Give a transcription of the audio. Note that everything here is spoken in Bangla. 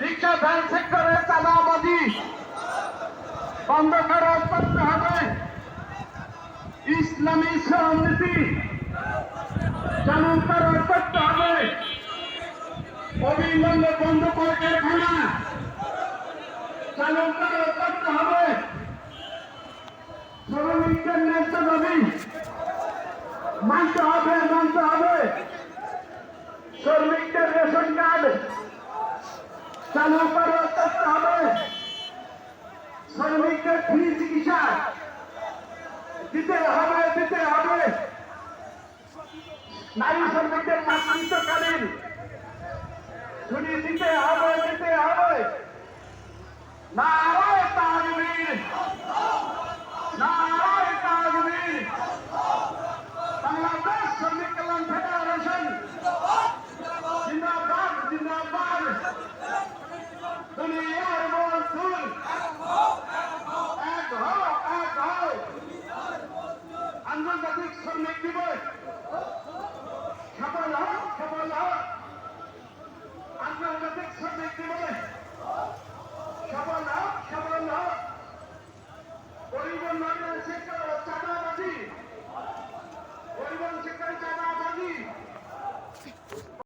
রিক্সা ভ্যান সেক্টরে চাঁদাবাজি বন্ধ করতে হবে। ইসলামী শ্রমনীতি চালু করতে হবে। অবিলম্বে বন্ধ করে কারখানা চালু করতে হবে। শ্রমিকদের ন্যায্য দাবি মানতে হবে। শ্রমিকদের রেশন কার্ড চালু করতে হবে। শ্রমিকদের ফ্রি চিকিৎসা দিতে হবে। নারী শ্রমিকদের মাতৃত্বকালীন ছুটি দিতে হবে। নারায়ে তাকবীর, নারায়ে তাকবীর। বাংলাদেশ শ্রমিক কল্যাণ